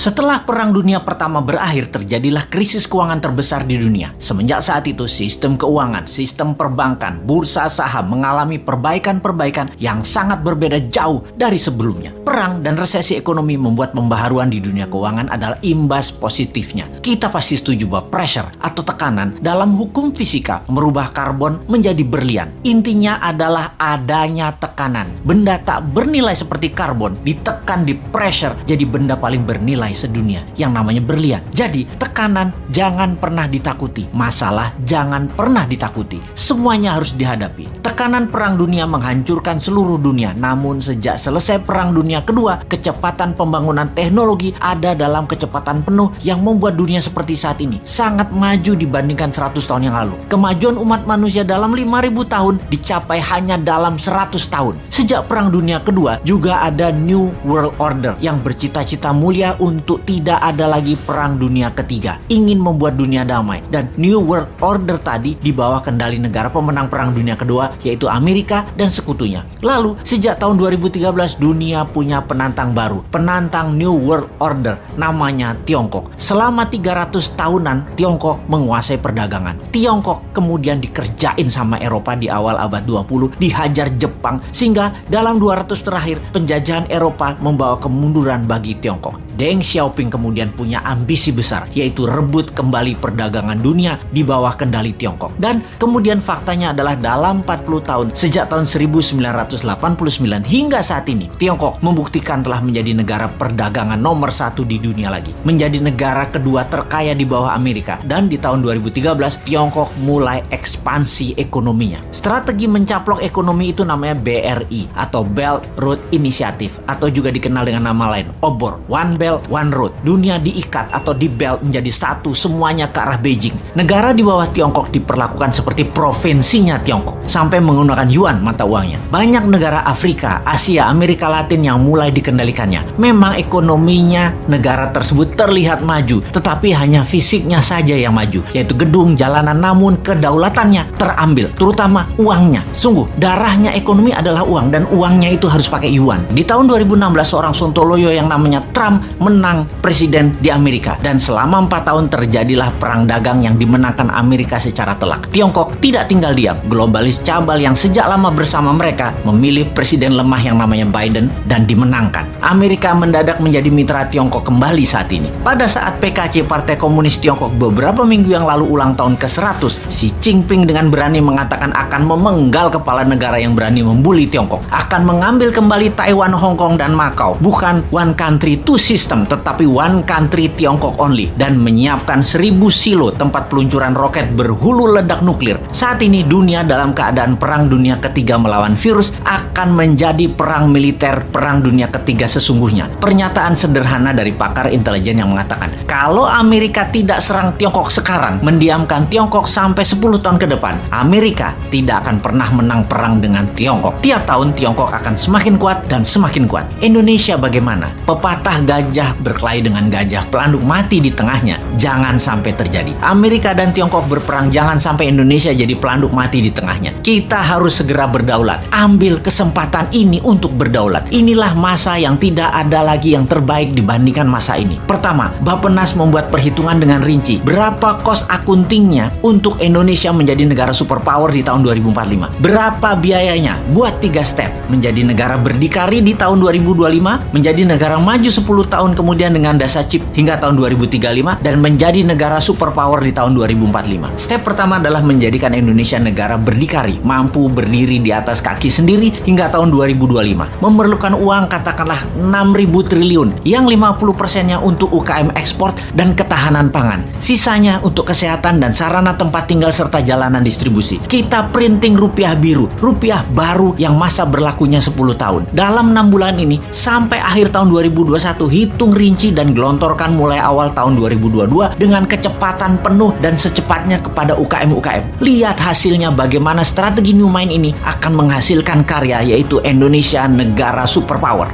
Setelah Perang Dunia Pertama berakhir, terjadilah krisis keuangan terbesar di dunia. Semenjak saat itu, sistem keuangan, sistem perbankan, bursa saham mengalami perbaikan-perbaikan yang sangat berbeda jauh dari sebelumnya. Perang dan resesi ekonomi membuat pembaharuan di dunia keuangan adalah imbas positifnya. Kita pasti setuju bahwa pressure atau tekanan dalam hukum fisika merubah karbon menjadi berlian. Intinya adalah adanya tekanan. Benda tak bernilai seperti karbon ditekan di pressure jadi benda paling bernilai sedunia yang namanya berlian. Jadi tekanan jangan pernah ditakuti, masalah jangan pernah ditakuti, semuanya harus dihadapi. Tekanan perang dunia menghancurkan seluruh dunia, namun sejak selesai perang dunia kedua, kecepatan pembangunan teknologi ada dalam kecepatan penuh yang membuat dunia seperti saat ini sangat maju dibandingkan 100 tahun yang lalu. Kemajuan umat manusia dalam 5.000 tahun dicapai hanya dalam 100 tahun. Sejak perang dunia kedua juga ada New World Order yang bercita-cita mulia untuk tidak ada lagi perang dunia ketiga, ingin membuat dunia damai. Dan New World Order tadi di bawah kendali negara pemenang perang dunia kedua, yaitu Amerika dan sekutunya. Lalu sejak tahun 2013 dunia punya penantang baru, penantang New World Order, namanya Tiongkok. Selama 300 tahunan Tiongkok menguasai perdagangan. Tiongkok kemudian dikerjain sama Eropa di awal abad 20, dihajar Jepang, sehingga dalam 200 terakhir penjajahan Eropa membawa kemunduran bagi Tiongkok. Deng Xiaoping kemudian punya ambisi besar, yaitu rebut kembali perdagangan dunia di bawah kendali Tiongkok. Dan kemudian faktanya adalah dalam 40 tahun, sejak tahun 1989 hingga saat ini, Tiongkok membuktikan telah menjadi negara perdagangan nomor 1 di dunia lagi. Menjadi negara kedua terkaya di bawah Amerika. Dan di tahun 2013, Tiongkok mulai ekspansi ekonominya. Strategi mencaplok ekonomi itu namanya BRI atau Belt Road Initiative, atau juga dikenal dengan nama lain, OBOR, One Belt One Road. Dunia diikat atau di belt menjadi satu, semuanya ke arah Beijing. Negara di bawah Tiongkok diperlakukan seperti provinsinya Tiongkok, sampai menggunakan yuan mata uangnya. Banyak negara Afrika, Asia, Amerika Latin yang mulai dikendalikannya. Memang ekonominya negara tersebut terlihat maju, tetapi hanya fisiknya saja yang maju, yaitu gedung, jalanan, namun kedaulatannya terambil, terutama uangnya. Sungguh, darahnya ekonomi adalah uang, dan uangnya itu harus pakai yuan. Di tahun 2016, seorang Sontoloyo yang namanya Trump menang presiden di Amerika, dan selama 4 tahun terjadilah perang dagang yang dimenangkan Amerika secara telak. Tiongkok tidak tinggal diam. Globalis cabal yang sejak lama bersama mereka memilih presiden lemah yang namanya Biden dan dimenangkan. Amerika mendadak menjadi mitra Tiongkok kembali saat ini. Pada saat PKC, Partai Komunis Tiongkok, beberapa minggu yang lalu ulang tahun ke-100, Xi Jinping dengan berani mengatakan akan memenggal kepala negara yang berani membuli Tiongkok, akan mengambil kembali Taiwan, Hong Kong, dan Macau. Bukan one country two system, tetapi one country Tiongkok only, dan menyiapkan 1000 silo tempat peluncuran roket berhulu ledak nuklir. Saat ini dunia dalam keadaan perang dunia ketiga melawan virus, akan menjadi perang militer perang dunia ketiga sesungguhnya. Pernyataan sederhana dari pakar intelijen yang mengatakan, kalau Amerika tidak serang Tiongkok sekarang, mendiamkan Tiongkok sampai 10 tahun ke depan, Amerika tidak akan pernah menang perang dengan Tiongkok. Tiap tahun Tiongkok akan semakin kuat dan semakin kuat. Indonesia bagaimana? Pepatah gajah berkelahi dengan gajah, pelanduk mati di tengahnya. Jangan sampai terjadi. Amerika dan Tiongkok berperang, jangan sampai Indonesia jadi pelanduk mati di tengahnya. Kita harus segera berdaulat. Ambil kesempatan ini untuk berdaulat. Inilah masa yang tidak ada lagi yang terbaik dibandingkan masa ini. Pertama, Bappenas membuat perhitungan dengan rinci. Berapa cost accountingnya untuk Indonesia menjadi negara superpower di tahun 2045? Berapa biayanya? Buat 3 step. Menjadi negara berdikari di tahun 2025, menjadi negara maju 10 tahun kemudian dengan dasa chip hingga tahun 2035, dan menjadi negara superpower di tahun 2045. Step pertama adalah menjadikan Indonesia negara berdikari, mampu berdiri di atas kaki sendiri hingga tahun 2025. Memerlukan uang katakanlah 6.000 triliun, yang 50%-nya untuk UKM ekspor dan ketahanan pangan. Sisanya untuk kesehatan dan sarana tempat tinggal serta jalanan distribusi. Kita printing rupiah biru, rupiah baru yang masa berlakunya 10 tahun. Dalam 6 bulan ini sampai akhir tahun 2021, hitung rinci dan gelontorkan mulai awal tahun 2022 dengan kecepatan penuh dan secepatnya kepada UKM-UKM. Lihat hasilnya bagaimana strategi New Mind ini akan menghasilkan karya, yaitu Indonesia negara superpower.